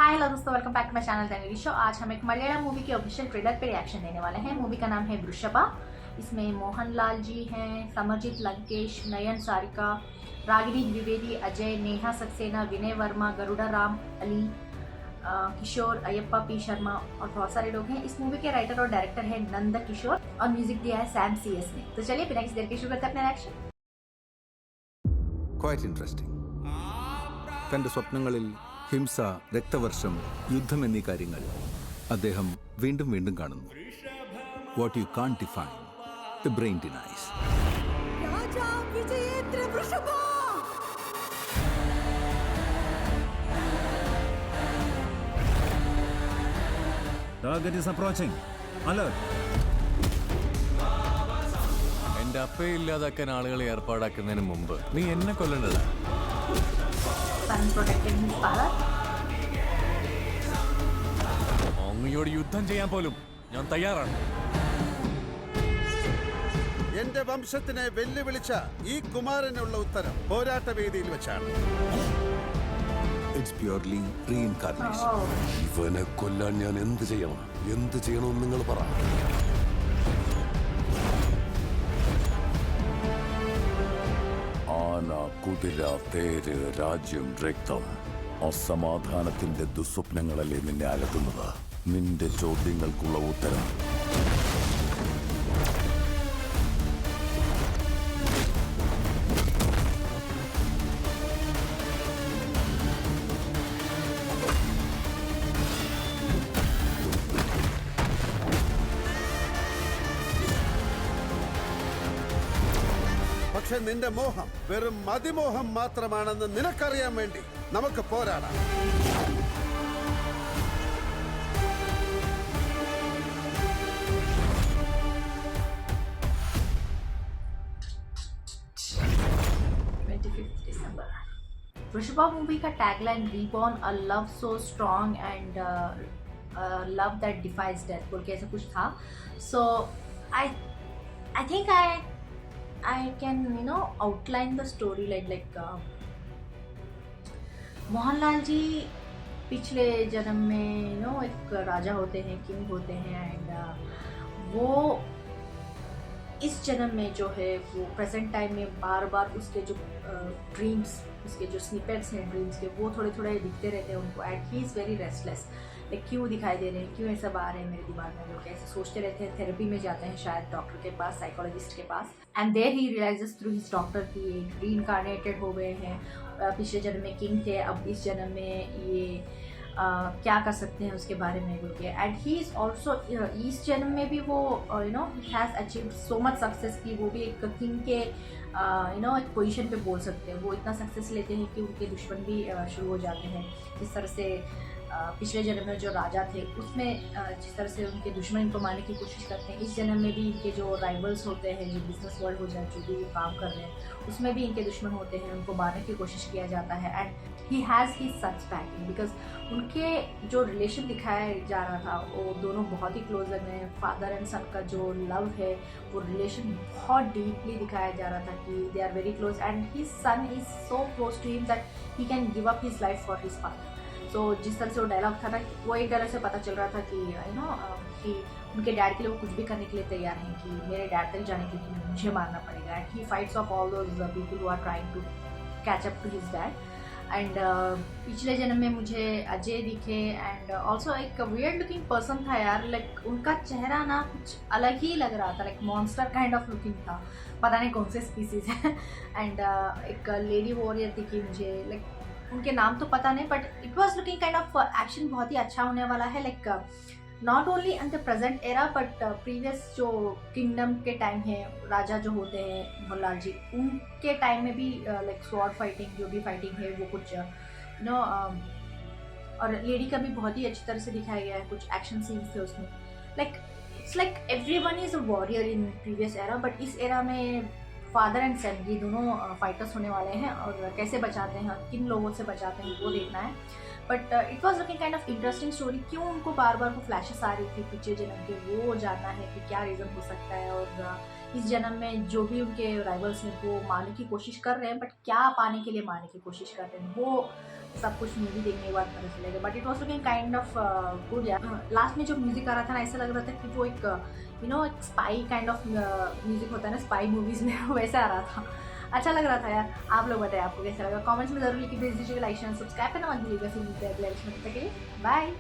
हाय hello दोस्तों, welcome back to my channel Tanvi show. आज हम एक मलयालम मूवी के ऑफिशियल ट्रेलर पे रिएक्शन देने वाले हैं। मूवी का नाम है वृषभा। इसमें मोहनलाल जी हैं, समरजीत लंकेश, नयन सारिका, रागिनी द्विवेदी, अजय, नेहा सक्सेना, विनय वर्मा, गरुड़ा राम, अली, किशोर, अयप्पा पी शर्मा और बहुत सारे लोग हैं। इस मूवी के राइटर और डायरेक्टर है नंद किशोर और म्यूजिक दिया है सैम CS ने। तो चलिए बिना किसी देर के शुरू करते हैं अपना रिएक्शन। Quite interesting. തൻ്റെ സ്വപ്നങ്ങളിൽ ഹിംസ, രക്തവർഷം, യുദ്ധം എന്നീ കാര്യങ്ങൾ അദ്ദേഹം വീണ്ടും വീണ്ടും കാണുന്നു. What you can't define, the brain denies. Target is approaching. Alert. എന്റെ അപ്പയെ ഇല്ലാതാക്കാൻ ആളുകളെ ഏർപ്പാടാക്കുന്നതിന് മുമ്പ് നീ എന്നെ കൊല്ലണ്ടല്ല. Son protecting his father. അങ്ങയോട് യുദ്ധം ചെയ്യാൻ പോലും ഞാൻ തയ്യാറാണ്. എന്റെ വംശത്തിനെ വെല്ലുവിളിച്ച ഈ കുമാരനുള്ള ഉത്തരം പോരാട്ടവേദിയിൽ വെച്ചാണ്. It's purely reincarnation. ഇവനെ കൊല്ലാൻ ഞാൻ എന്ത് ചെയ്യണമെന്ന് നിങ്ങൾ പറ. ആന, കുതിര, തേര്, രാജ്യം, രക്തം, അസമാധാനത്തിന്റെ ദുസ്വപ്നങ്ങളല്ലേ നിന്നെ അലട്ടുന്നത്. നിന്റെ ചോദ്യങ്ങൾക്കുള്ള ഉത്തരം പക്ഷെ നിന്റെ മോഹം വെറും മതിമോഹം മാത്രമാണെന്ന് നിനക്കറിയാൻ വേണ്ടി നമുക്ക് പോരാടാം. December. वृषभा मूवी का tagline reborn a love so strong and love that defies death बोल के ऐसा कुछ था. So I think I can outline the story like Mohanlal ji पिछले जन्म में एक राजा होते हैं, किंग होते हैं एंड वो इस जन्म में जो है वो प्रेजेंट टाइम में बार बार उसके जो ड्रीम्स, उसके जो स्निपेट्स हैं ड्रीम्स के, वो थोड़े थोड़े दिखते रहते हैं उनको and he is very restless. Like क्यों दिखाई दे रहे हैं, क्यों ऐसा आ रहे हैं मेरे दिमाग में, लोग ऐसे सोचते रहते हैं. थेरेपी में जाते हैं शायद डॉक्टर के पास, साइकोलॉजिस्ट के पास, and there he realizes through his doctor कि रीइंकार्नेटेड हो गए हैं. पिछले जन्म में किंग थे, अब इस जन्म में ये क्या कर सकते हैं उसके बारे में बोल के. एंड ही इज़ ऑल्सो इस जन्म में भी वो has achieved so much success कि वो भी एक किंग के एक पोजीशन पे बोल सकते हैं. वो इतना सक्सेस लेते हैं कि उनके दुश्मन भी शुरू हो जाते हैं. जिस तरह से पिछले जन्म में जो राजा थे उसमें जिस तरह से उनके दुश्मन इनको मारने की कोशिश करते हैं, इस जन्म में भी इनके जो राइवल्स होते हैं, जो बिजनेस वर्ल्ड हो जाए, जो भी काम कर रहे हैं उसमें भी इनके दुश्मन होते हैं, उनको मारने की कोशिश किया जाता है. And he has he such banking because उनके जो रिलेशन दिखाया जा रहा था वो दोनों बहुत ही क्लोज हैं. फादर एंड सन का जो लव है वो रिलेशन बहुत डीपली दिखाया जा रहा था कि they are very close and his son is so close to him that he can give up his life for his father. तो जिस तरह से वो डायलॉग था ना, वो एक डायलॉग से पता चल रहा था कि कि उनके डैड के लिए वो कुछ भी करने के लिए तैयार हैं, कि मेरे डैड तक जाने के लिए मुझे मारना पड़ेगा. And he fights off all those people who are trying to catch up to his dad. And पिछले जन्म में मुझे अजय दिखे एंड ऑल्सो एक वियर्ड लुकिंग पर्सन था यार. लाइक उनका चेहरा ना कुछ अलग ही लग रहा था, like monster kind of looking था, पता नहीं कौन से स्पीसीज है. एंड एक लेडी वॉरियर दिखी मुझे, लाइक उनके नाम तो पता नहीं, but it was looking kind of action बहुत ही अच्छा होने वाला है. Like not only in the present era but previous जो किंगडम के टाइम है, राजा जो होते हैं मोहनलाल जी, उनके टाइम में भी लाइक स्वॉर्ड फाइटिंग, जो भी फाइटिंग है वो कुछ और लेडी का भी बहुत ही अच्छी तरह से दिखाया गया है. कुछ एक्शन सीन्स थे उसमें. Like it's like everyone is a warrior in previous era, but इस एरा में फादर एंड सन ये दोनों फाइटर्स होने वाले हैं और कैसे बचाते हैं, किन लोगों से बचाते हैं वो देखना है. But it was looking kind of interesting story. क्यों उनको बार बार वो फ्लैशेस आ रही थी पिछले जन्म के, वो जानना है कि क्या रीज़न हो सकता है. और इस जन्म में जो भी उनके राइवल्स हैं वो मारने की कोशिश कर रहे हैं, बट क्या पाने के लिए मारने की कोशिश कर रहे हैं वो सब कुछ मूवी देखने के बाद पता चलेगा। But it was looking kind of good यार। लास्ट में जो म्यूजिक आ रहा था ना, ऐसा लग रहा था कि वो एक एक स्पाई काइंड ऑफ म्यूजिक होता है ना स्पाई मूवीज में, वैसा आ रहा था। अच्छा लग रहा था यार। आप लोग बताएं आपको कैसा लगा, कमेंट्स में जरूर लिख के भेज दीजिएगा। लाइक शेयर सब्सक्राइब करना मत भूलिएगा। फिर मिलते हैं अगले एपिसोड में, तब तक के लिए बाय।